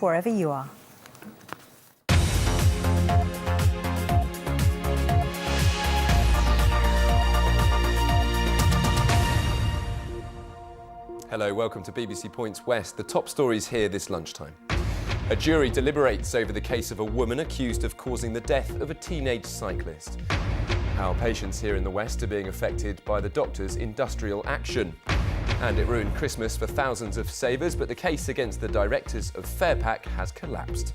wherever you are. Hello, welcome to BBC Points West. The top stories here this lunchtime. A jury deliberates over the case of a woman accused of causing the death of a teenage cyclist. How patients here in the West are being affected by the doctor's industrial action. And it ruined Christmas for thousands of savers, but the case against the directors of Fairpack has collapsed.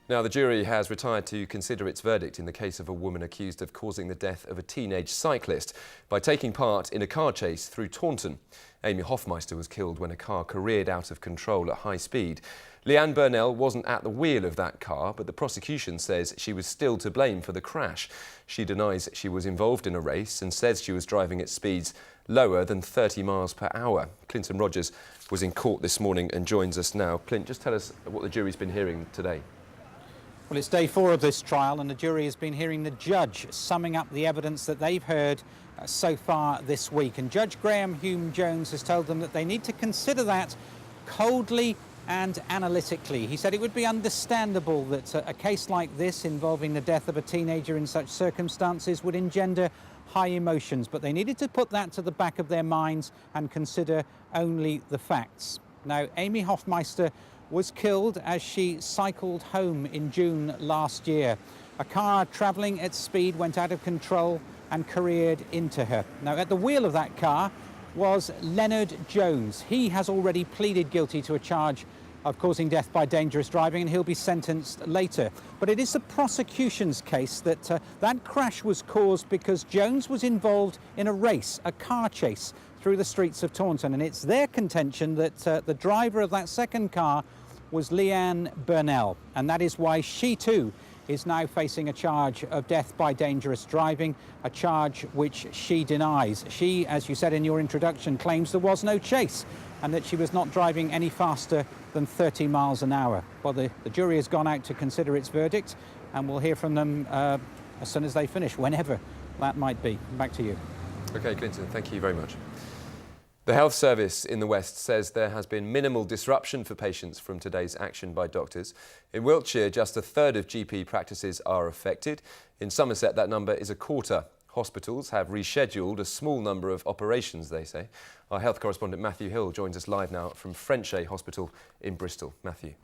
Now, the jury has retired to consider its verdict in the case of a woman accused of causing the death of a teenage cyclist by taking part in a car chase through Taunton. Amy Hoffmeister was killed when a car careered out of control at high speed. Leanne Burnell wasn't at the wheel of that car, but the prosecution says she was still to blame for the crash. She denies she was involved in a race and says she was driving at speeds lower than 30 miles per hour. Clinton Rogers was in court this morning and joins us now. Clint, just tell us what the jury's been hearing today. Well, it's day 4 of this trial and the jury has been hearing the judge summing up the evidence that they've heard so far this week. And Judge Graham Hume-Jones has told them that they need to consider that coldly and analytically. He said it would be understandable that a case like this involving the death of a teenager in such circumstances would engender high emotions, but they needed to put that to the back of their minds and consider only the facts. Now, Amy Hoffmeister was killed as she cycled home in June last year. A car travelling at speed went out of control and careered into her. Now, at the wheel of that car was Leonard Jones. He has already pleaded guilty to a charge of causing death by dangerous driving and he'll be sentenced later. But it is the prosecution's case that that crash was caused because Jones was involved in a race, a car chase through the streets of Taunton, and it's their contention that the driver of that second car was Leanne Burnell, and that is why she too is now facing a charge of death by dangerous driving, a charge which she denies. She, as you said in your introduction, claims there was no chase and that she was not driving any faster than 30 miles an hour. Well, the jury has gone out to consider its verdict and we'll hear from them as soon as they finish, whenever that might be. Back to you. OK, Clinton, thank you very much. The health service in the West says there has been minimal disruption for patients from today's action by doctors. In Wiltshire, just a third of GP practices are affected. In Somerset, that number is a quarter. Hospitals have rescheduled a small number of operations, they say. Our health correspondent Matthew Hill joins us live now from Frenchay Hospital in Bristol. Matthew.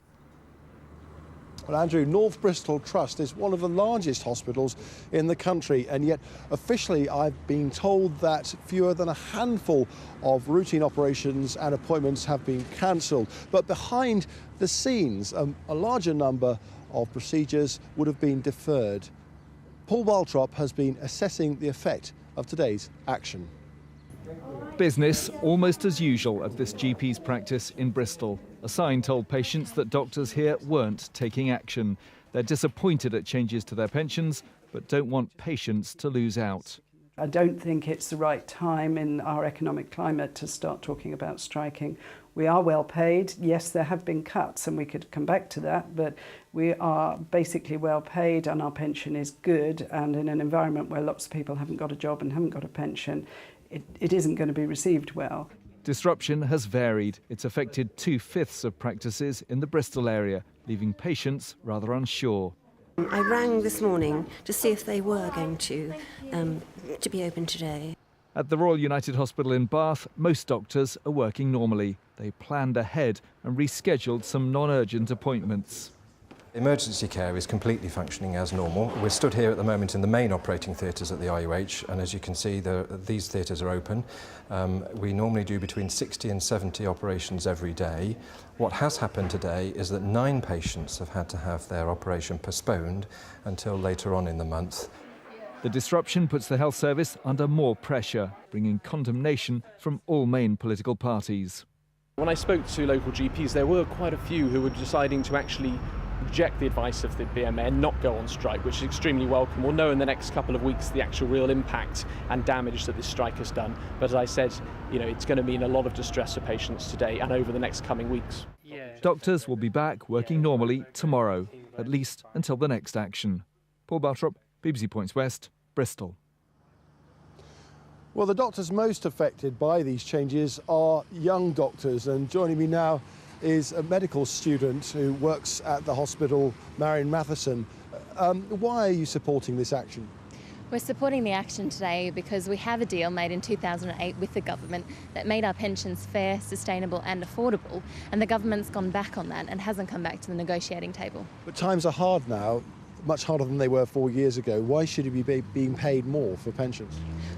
Well, Andrew, North Bristol Trust is one of the largest hospitals in the country, and yet officially I've been told that fewer than a handful of routine operations and appointments have been cancelled. But behind the scenes, a larger number of procedures would have been deferred. Paul Waltrop has been assessing the effect of today's action. Business almost as usual at this GP's practice in Bristol. A sign told patients that doctors here weren't taking action. They're disappointed at changes to their pensions, but don't want patients to lose out. I don't think it's the right time in our economic climate to start talking about striking. We are well paid. Yes, there have been cuts, and we could come back to that, but we are basically well paid and our pension is good. And in an environment where lots of people haven't got a job and haven't got a pension, it isn't going to be received well. Disruption has varied. It's affected 2/5 of practices in the Bristol area, leaving patients rather unsure. I rang this morning to see if they were going to be open today. At the Royal United Hospital in Bath, most doctors are working normally. They planned ahead and rescheduled some non-urgent appointments. Emergency care is completely functioning as normal. We're stood here at the moment in the main operating theatres at the RUH, and as you can see, these theatres are open. We normally do between 60 and 70 operations every day. What has happened today is that 9 patients have had to have their operation postponed until later on in the month. The disruption puts the health service under more pressure, bringing condemnation from all main political parties. When I spoke to local GPs, there were quite a few who were deciding to actually reject the advice of the BMA and not go on strike, which is extremely welcome. We'll know in the next couple of weeks the actual real impact and damage that this strike has done. But as I said, it's going to mean a lot of distress for patients today and over the next coming weeks. Doctors will be back working normally tomorrow, at least until the next action. Paul Baltrop, BBC Points West, Bristol. Well, the doctors most affected by these changes are young doctors, and joining me now is a medical student who works at the hospital, Marion Matheson. Why are you supporting this action? We're supporting the action today because we have a deal made in 2008 with the government that made our pensions fair, sustainable and affordable, and the government's gone back on that and hasn't come back to the negotiating table. But times are hard now, much harder than they were 4 years ago. Why should you be being paid more for pensions?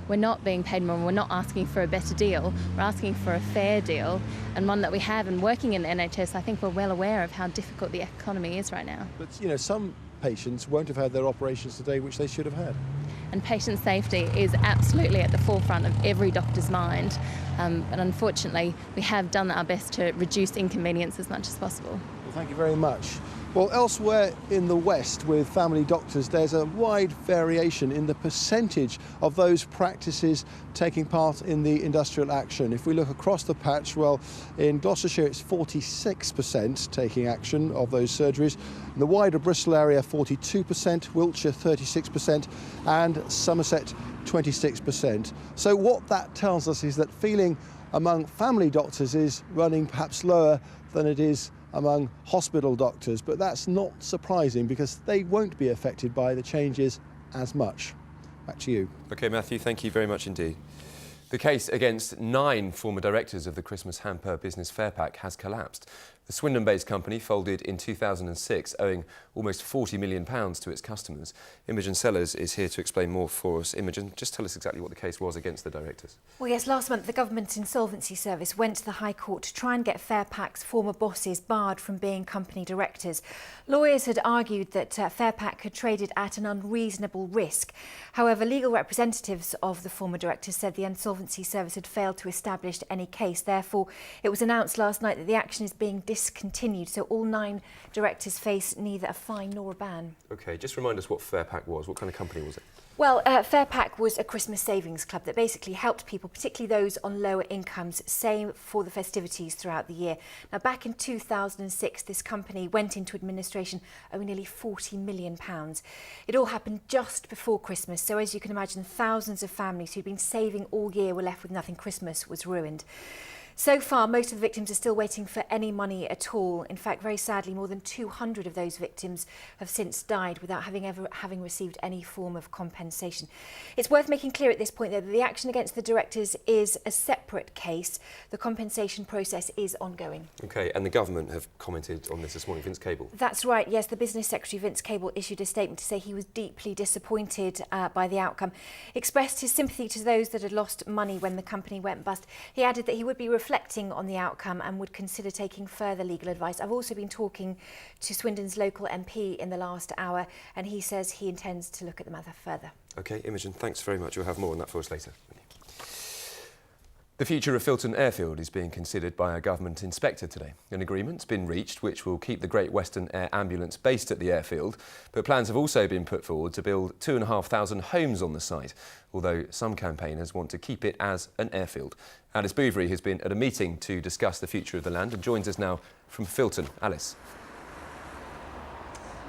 We're not being paid more, we're not asking for a better deal, we're asking for a fair deal, and one that we have. And working in the NHS, I think we're well aware of how difficult the economy is right now. But, you know, some patients won't have had their operations today, which they should have had. And patient safety is absolutely at the forefront of every doctor's mind. But unfortunately, we have done our best to reduce inconvenience as much as possible. Well, thank you very much. Well, elsewhere in the West with family doctors, there's a wide variation in the percentage of those practices taking part in the industrial action. If we look across the patch, well, in Gloucestershire it's 46% taking action of those surgeries. In the wider Bristol area, 42%, Wiltshire 36%, and Somerset 26%. So what that tells us is that feeling among family doctors is running perhaps lower than it is among hospital doctors, but that's not surprising because they won't be affected by the changes as much. Back to you. OK, Matthew, thank you very much indeed. The case against 9 former directors of the Christmas hamper business Fairpack has collapsed. The Swindon-based company folded in 2006, owing almost £40 million to its customers. Imogen Sellers is here to explain more for us. Imogen, just tell us exactly what the case was against the directors. Well, yes, last month the Government Insolvency Service went to the High Court to try and get Fairpack's former bosses barred from being company directors. Lawyers had argued that Fairpack had traded at an unreasonable risk. However, legal representatives of the former directors said the Insolvency Service had failed to establish any case. Therefore, it was announced last night that the action is being discontinued, so all 9 directors face neither a fine nor a ban. OK, just remind us what Fairpack was. What kind of company was it? Well, Fairpack was a Christmas savings club that basically helped people, particularly those on lower incomes, save for the festivities throughout the year. Now, back in 2006, this company went into administration owing nearly £40 million. It all happened just before Christmas, so as you can imagine, thousands of families who'd been saving all year were left with nothing. Christmas was ruined. So far, most of the victims are still waiting for any money at all. In fact, very sadly, more than 200 of those victims have since died without having received any form of compensation. It's worth making clear at this point, though, that the action against the directors is a separate case. The compensation process is ongoing. OK, and the government have commented on this morning, Vince Cable. That's right, yes. The Business Secretary, Vince Cable, issued a statement to say he was deeply disappointed by the outcome. Expressed his sympathy to those that had lost money when the company went bust. He added that he would be reflecting on the outcome and would consider taking further legal advice. I've also been talking to Swindon's local MP in the last hour, and he says he intends to look at the matter further. OK, Imogen, thanks very much. You'll have more on that for us later. The future of Filton Airfield is being considered by a government inspector today. An agreement's been reached which will keep the Great Western Air Ambulance based at the airfield, but plans have also been put forward to build 2,500 homes on the site, although some campaigners want to keep it as an airfield. Alice Bouverie has been at a meeting to discuss the future of the land and joins us now from Filton. Alice.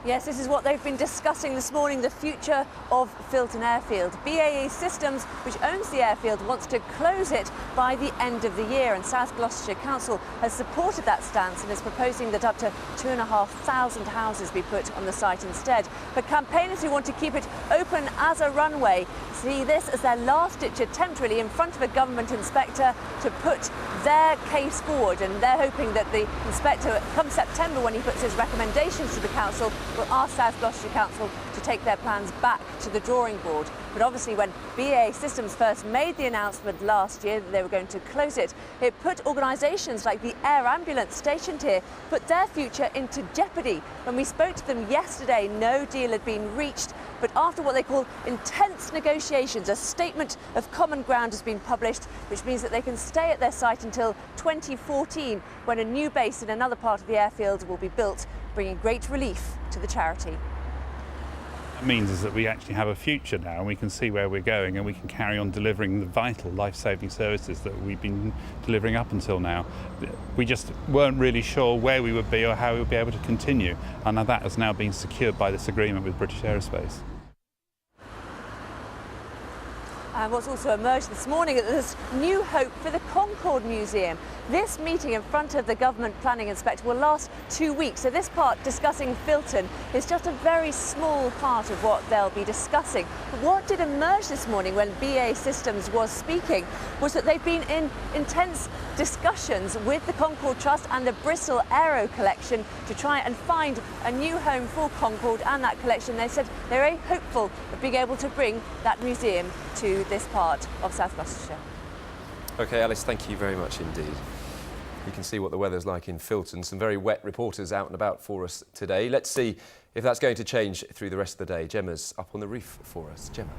Yes, this is what they've been discussing this morning, the future of Filton Airfield. BAE Systems, which owns the airfield, wants to close it by the end of the year, and South Gloucestershire Council has supported that stance and is proposing that up to 2,500 houses be put on the site instead. But campaigners who want to keep it open as a runway see this as their last-ditch attempt, really, in front of a government inspector to put their case forward, and they're hoping that the inspector, come September when he puts his recommendations to the council, will ask South Gloucestershire Council to take their plans back to the drawing board. But obviously when BAE Systems first made the announcement last year that they were going to close it, it put organisations like the Air Ambulance stationed here, put their future into jeopardy. When we spoke to them yesterday, no deal had been reached, but after what they call intense negotiations, a statement of common ground has been published, which means that they can stay at their site until 2014, when a new base in another part of the airfield will be built, bringing great relief to the charity. What it means is that we actually have a future now, and we can see where we're going, and we can carry on delivering the vital life-saving services that we've been delivering up until now. We just weren't really sure where we would be or how we would be able to continue, and that has now been secured by this agreement with British Aerospace. And what's also emerged this morning is there's new hope for the Concorde Museum. This meeting in front of the Government Planning Inspector will last 2 weeks. So this part discussing Filton is just a very small part of what they'll be discussing. But what did emerge this morning when BAE Systems was speaking was that they've been in intense discussions with the Concorde Trust and the Bristol Aero Collection to try and find a new home for Concorde and that collection. They said they're very hopeful of being able to bring that museum to this part of South Gloucestershire. OK, Alice, thank you very much indeed. You can see what the weather's like in Filton. Some very wet reporters out and about for us today. Let's see if that's going to change through the rest of the day. Gemma's up on the roof for us. Gemma.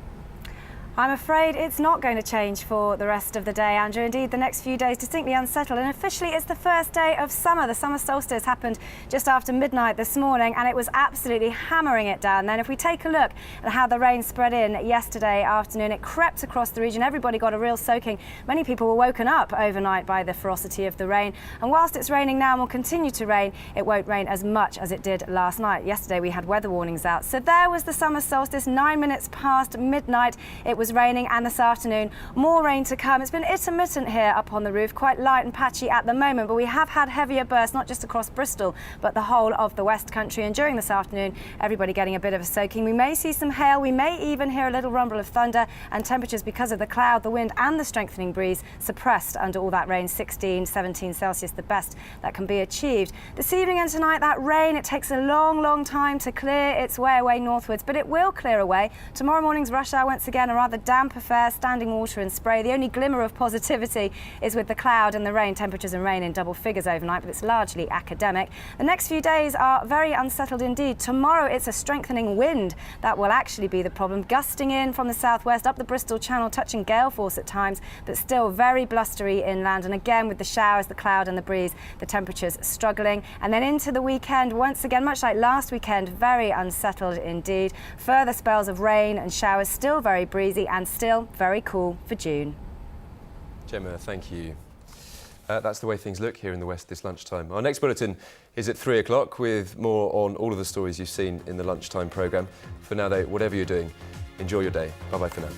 I'm afraid it's not going to change for the rest of the day, Andrew. Indeed, the next few days distinctly unsettled, and officially it's the first day of summer. The summer solstice happened just after midnight this morning, and it was absolutely hammering it down. Then if we take a look at how the rain spread in yesterday afternoon, it crept across the region. Everybody got a real soaking. Many people were woken up overnight by the ferocity of the rain. And whilst it's raining now and will continue to rain, it won't rain as much as it did last night. Yesterday we had weather warnings out. So there was the summer solstice, 9 minutes past midnight. It was raining, and this afternoon more rain to come. It's been intermittent here up on the roof, quite light and patchy at the moment, but we have had heavier bursts not just across Bristol but the whole of the West Country, and during this afternoon everybody getting a bit of a soaking. We may see some hail, we may even hear a little rumble of thunder, and temperatures, because of the cloud, the wind and the strengthening breeze, suppressed under all that rain. 16, 17 Celsius, the best that can be achieved. This evening and tonight, that rain, it takes a long time to clear its way away northwards, but it will clear away. Tomorrow morning's rush hour, once again, a rather damp affair, standing water and spray. The only glimmer of positivity is with the cloud and the rain. Temperatures and rain in double figures overnight, but it's largely academic. The next few days are very unsettled indeed. Tomorrow it's a strengthening wind that will actually be the problem, gusting in from the southwest up the Bristol Channel, touching gale force at times, but still very blustery inland. And again, with the showers, the cloud and the breeze, the temperatures struggling. And then into the weekend, once again, much like last weekend, very unsettled indeed. Further spells of rain and showers, still very breezy and still very cool for June. Gemma, thank you. That's the way things look here in the West this lunchtime. Our next bulletin is at 3 o'clock with more on all of the stories you've seen in the lunchtime programme. For now, though, whatever you're doing, enjoy your day. Bye-bye for now.